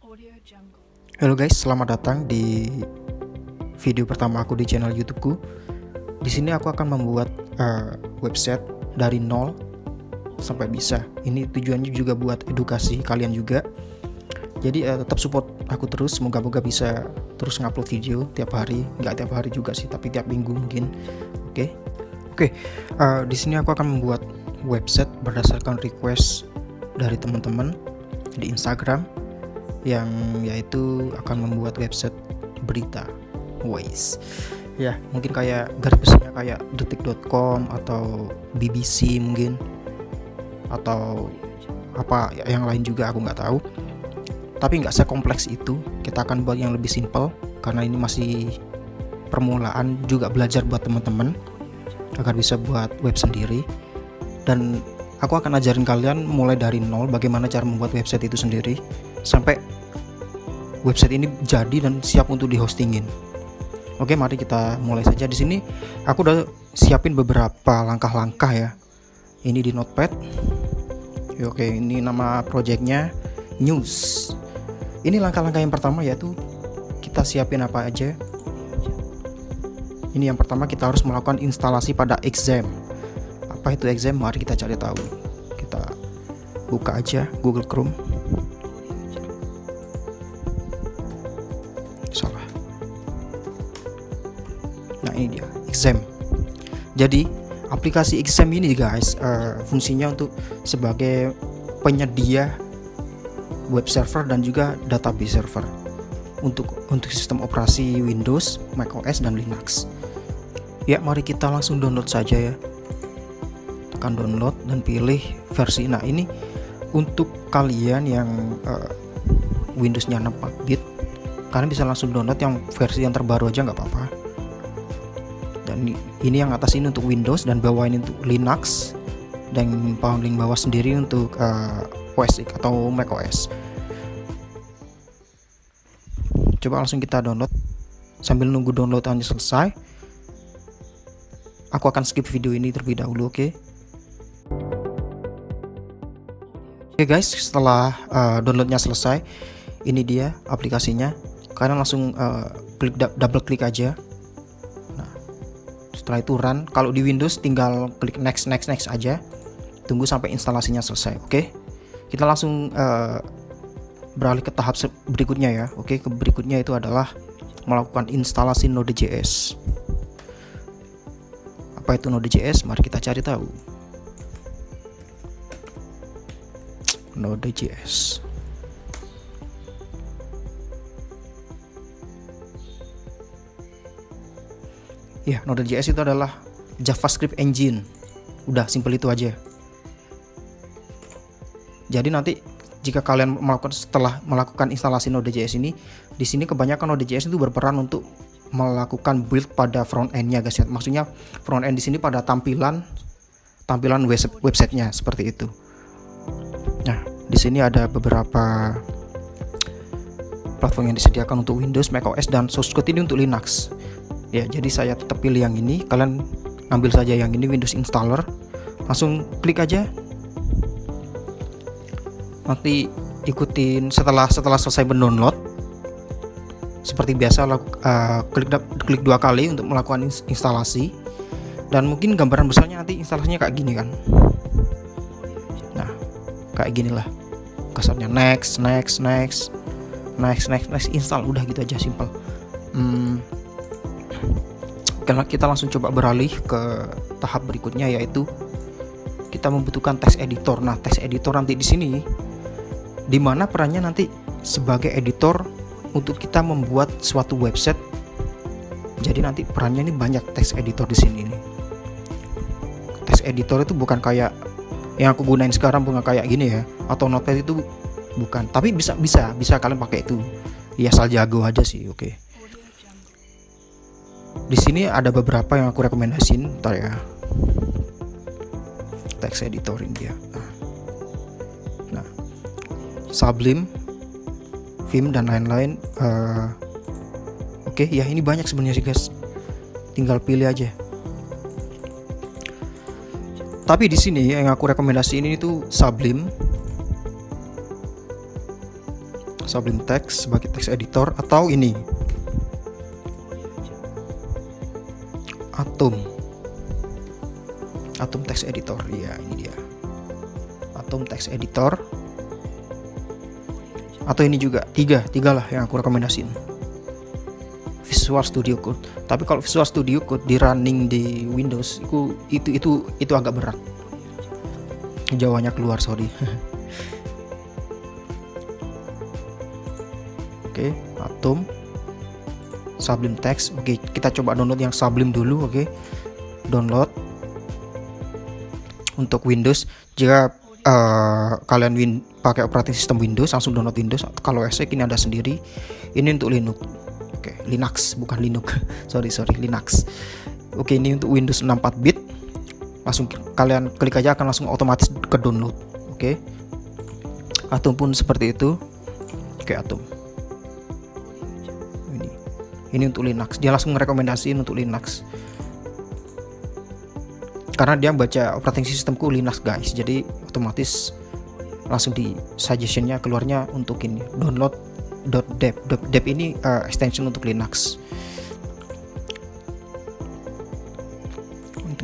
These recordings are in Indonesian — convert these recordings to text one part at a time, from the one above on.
Audio Jungle. Halo guys, selamat datang di video pertama aku di channel YouTubeku. Di sini aku akan membuat website dari nol sampai bisa. Ini tujuannya juga buat edukasi kalian juga. Jadi tetap support aku terus. Semoga bisa terus ngupload video tiap hari. Nggak tiap hari juga sih, tapi tiap minggu mungkin. Oke. Di sini aku akan membuat website berdasarkan request dari teman-teman di Instagram, yang yaitu akan membuat website berita voice ya, mungkin kayak garis besarnya kayak detik.com atau BBC mungkin, atau apa yang lain juga aku nggak tahu, tapi nggak sekompleks itu. Kita akan buat yang lebih simple karena ini masih permulaan, juga belajar buat teman-teman agar bisa buat web sendiri. Dan aku akan ajarin kalian mulai dari nol bagaimana cara membuat website itu sendiri sampai website ini jadi dan siap untuk dihostingin. Oke, mari kita mulai saja. Di sini aku udah siapin beberapa langkah-langkah ya. Ini di Notepad. Oke, ini nama projectnya News. Ini langkah-langkah yang pertama, yaitu kita siapin apa aja. Ini yang pertama, kita harus melakukan instalasi pada Exam. Apa itu Exam? Mari kita cari tahu. Kita buka aja Google Chrome. Salah. Nah, ini dia Exam. Jadi aplikasi Exam ini guys, fungsinya untuk sebagai penyedia web server dan juga database server untuk sistem operasi Windows, macOS dan Linux. Ya, mari kita langsung download saja ya. Tekan download dan pilih versi. Nah, ini untuk kalian yang Windowsnya 64-bit, kalian bisa langsung download yang versi yang terbaru aja nggak apa-apa. Dan ini yang atas ini untuk Windows dan bawah ini untuk Linux, dan paling bawah sendiri untuk OS X atau macOS. Coba langsung kita download. Sambil nunggu downloadannya selesai, aku akan skip video ini terlebih dahulu. Oke guys, setelah downloadnya selesai, ini dia aplikasinya. Kalian langsung double klik aja. Nah, setelah itu run. Kalau di Windows tinggal klik next aja. Tunggu sampai instalasinya selesai. Oke, kita langsung beralih ke tahap berikutnya ya. Oke, ke berikutnya itu adalah melakukan instalasi Node.js. Apa itu Node.js? Mari kita cari tahu. Node.js. Ya, Node.js itu adalah JavaScript engine. Udah simple itu aja. Jadi nanti jika kalian setelah melakukan instalasi Node.js ini, di sini kebanyakan Node.js itu berperan untuk melakukan build pada front end-nya guys ya. Maksudnya front end di sini pada tampilan websitenya seperti itu. Nah, di sini ada beberapa platform yang disediakan untuk Windows, macOS dan source code ini untuk Linux. Ya, jadi saya tetap pilih yang ini. Kalian ambil saja yang ini, Windows Installer. Langsung klik aja. Nanti ikutin setelah selesai mendownload. Seperti biasa, klik 2 kali untuk melakukan instalasi. Dan mungkin gambaran besarnya nanti instalasinya kayak gini kan. Nah, kayak gini lah kasarnya. Next install, udah gitu aja, simple. Kita langsung coba beralih ke tahap berikutnya, yaitu kita membutuhkan text editor. Nah, text editor nanti di sini dimana perannya nanti sebagai editor untuk kita membuat suatu website. Jadi nanti perannya ini banyak text editor di sini nih. Text editor itu bukan kayak yang aku gunain sekarang, bukan kayak gini ya, atau Notepad itu bukan, tapi bisa kalian pakai itu. Ya, asal jago aja sih. Oke. Di sini ada beberapa yang aku rekomendasiin, ntar ya. Text editor ini dia. Nah, Sublime, Vim dan lain-lain. Oke, ya ini banyak sebenarnya sih guys. Tinggal pilih aja. Tapi di sini yang aku rekomendasiin ini tuh Sublime Sublime Text sebagai text editor, atau ini Atom text editor. Ya, ini dia Atom text editor. Atau ini juga, tiga lah yang aku rekomendasiin. Visual Studio Code. Tapi kalau Visual Studio Code di running di Windows itu agak berat. Jawanya keluar, sorry. Oke, Atom, Sublime Text. Oke, kita coba download yang Sublime dulu. Oke, download untuk Windows. Jika kalian pakai operating system Windows, langsung download Windows. Kalau ESC ini ada sendiri. Ini untuk Linux. Oke, Linux bukan Linux. sorry Linux. Oke, ini untuk Windows 64 bit. Langsung kalian klik aja, akan langsung otomatis ke download. Oke. Atom pun seperti itu. Oke, Atom. Ini untuk Linux. Dia langsung merekomendasiin untuk Linux. Karena dia baca operating systemku Linux, guys. Jadi otomatis langsung di suggestionnya keluarnya untuk ini, download.deb. Deb ini extension untuk Linux.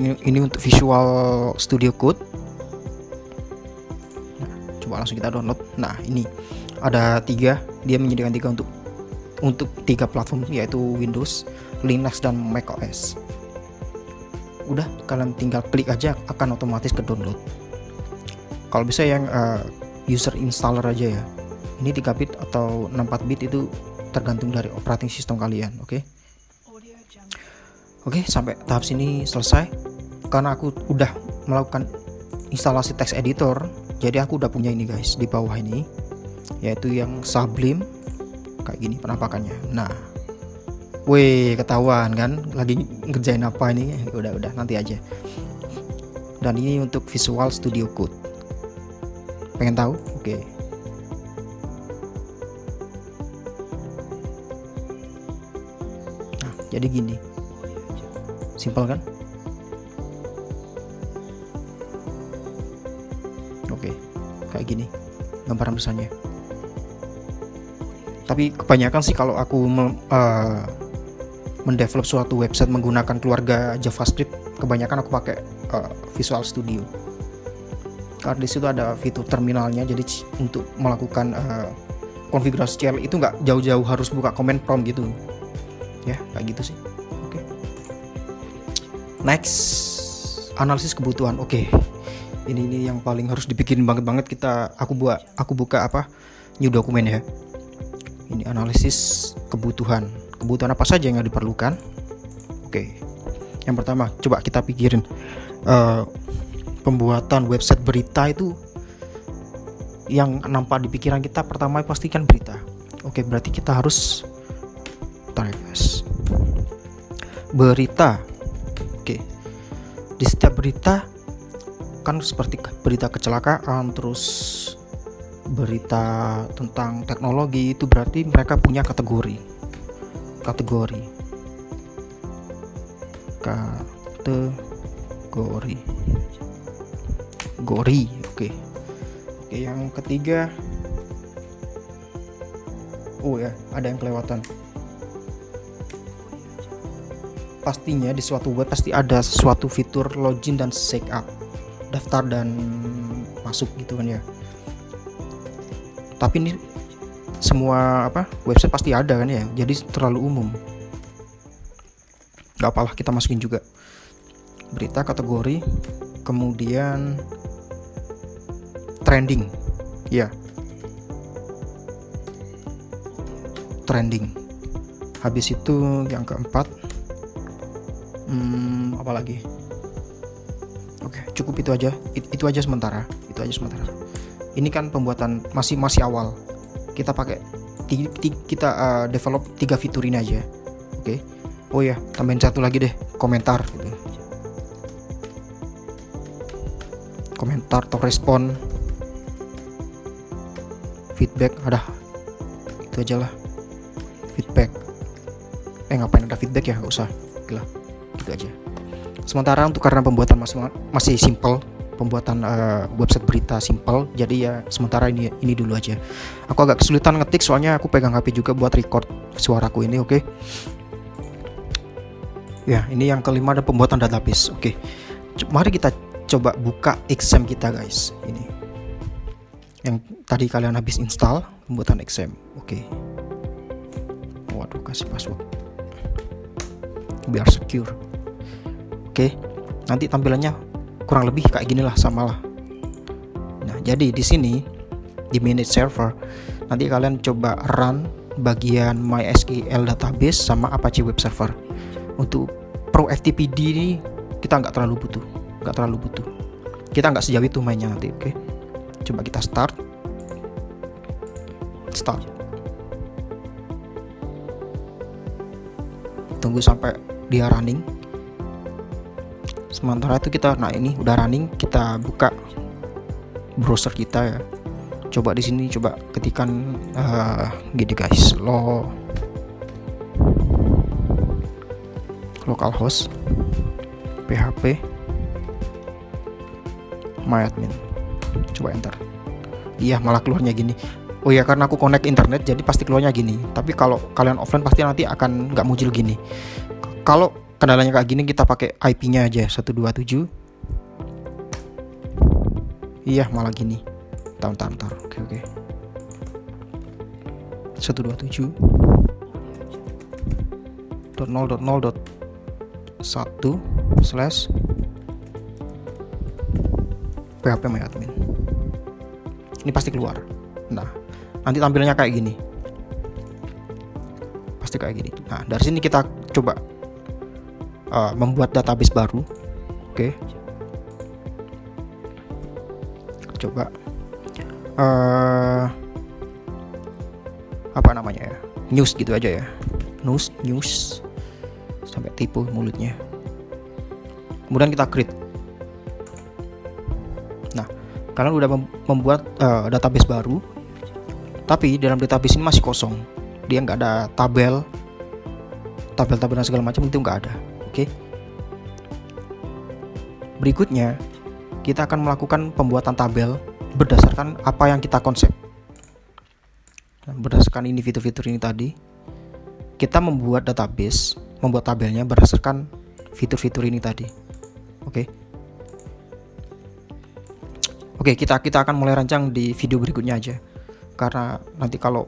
Ini untuk Visual Studio Code. Nah, coba langsung kita download. Nah, ini ada 3. Dia menyediakan 3 untuk 3 platform, yaitu Windows, Linux, dan macOS. Udah, kalian tinggal klik aja, akan otomatis ke download. Kalau bisa yang user installer aja ya. Ini 3 bit atau 64 bit itu tergantung dari operating system kalian. Oke, sampai tahap sini selesai. Karena aku udah melakukan instalasi text editor, jadi aku udah punya ini, guys, di bawah ini, yaitu yang Sublime. Kayak gini penampakannya. Nah, ketahuan kan lagi ngerjain apa ini. Udah nanti aja. Dan ini untuk Visual Studio Code. Pengen tahu? Oke. Nah, jadi gini. Simpel kan? Oke, kayak gini gambaran besarnya. Tapi kebanyakan sih kalau aku mendevelop suatu website menggunakan keluarga JavaScript, kebanyakan aku pakai Visual Studio. Karena di situ ada fitur terminalnya, jadi untuk melakukan konfigurasi CL itu nggak jauh-jauh harus buka command prompt gitu. Ya, kayak gitu sih. Oke. Next, analisis kebutuhan. Oke. Ini yang paling harus dipikirin banget aku buka new dokumen ya. Ini analisis kebutuhan. Kebutuhan apa saja yang diperlukan? Oke. Yang pertama, coba kita pikirin pembuatan website berita itu yang nampak di pikiran kita pertama pasti kan berita. Oke, berarti kita harus berita. Oke. Di setiap berita kan seperti berita kecelakaan, terus berita tentang teknologi, itu berarti mereka punya kategori. Oke, yang ketiga, ada yang kelewatan. Pastinya di suatu web pasti ada suatu fitur login dan sign up, daftar dan masuk gitu kan ya. Tapi ini semua website pasti ada kan ya, jadi terlalu umum. Gak apalah, kita masukin juga berita, kategori, kemudian trending ya, trending. Habis itu yang keempat apa lagi? Oke, cukup itu aja sementara. Ini kan pembuatan masih awal. Kita pakai kita develop 3 fitur ini aja. Oke. Oh ya, tambahin satu lagi deh, komentar gitu. Komentar atau respon, feedback, ada. Itu aja lah. Feedback. Ngapain ada feedback ya? Gak usah. Gila. Gitu aja. Sementara karena pembuatan masih simple, pembuatan website berita simple. Jadi ya sementara ini dulu aja. Aku agak kesulitan ngetik soalnya aku pegang HP juga buat record suaraku ini, oke. Ya, ini yang kelima ada pembuatan database. Oke. Mari kita coba buka XAMPP kita, guys. Ini. Yang tadi kalian habis install pembuatan XAMPP. Oke. Waduh, kasih password. Biar secure. Oke. Nanti tampilannya kurang lebih kayak gini lah, samalah. Nah, jadi di sini di manage server nanti kalian coba run bagian MySQL database sama Apache web server. Untuk Pro FTPD ini kita nggak terlalu butuh. Kita nggak sejauh itu mainnya nanti, oke. Coba kita start. Tunggu sampai dia running. Sementara itu ini udah running, kita buka browser kita ya. Coba di sini coba ketikan gini guys, localhost php myadmin. Coba enter. Iya, malah keluarnya gini. Oh ya, karena aku connect internet jadi pasti keluarnya gini. Tapi kalau kalian offline pasti nanti akan nggak muncul gini. Kalau kendalanya kayak gini kita pakai IP-nya aja 127. Iya, malah gini. Bentar. Oke. 127.0.0.1/php myadmin. Ini pasti keluar. Nah, nanti tampilannya kayak gini. Pasti kayak gini. Nah, dari sini kita coba membuat database baru. Oke. Coba apa namanya ya? News gitu aja ya. News. Sampai tipu mulutnya. Kemudian kita create. Nah, kalian udah membuat database baru. Tapi dalam database ini masih kosong. Dia nggak ada tabel dan segala macam, itu nggak ada. Oke. Berikutnya kita akan melakukan pembuatan tabel berdasarkan apa yang kita konsep. Berdasarkan ini fitur-fitur ini tadi, kita membuat tabelnya berdasarkan fitur-fitur ini tadi. Oke, kita akan mulai rancang di video berikutnya aja. Karena nanti kalau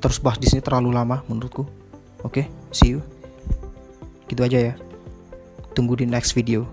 terus bahas di sini terlalu lama menurutku. Oke, see you. Gitu aja ya. Tunggu di next video.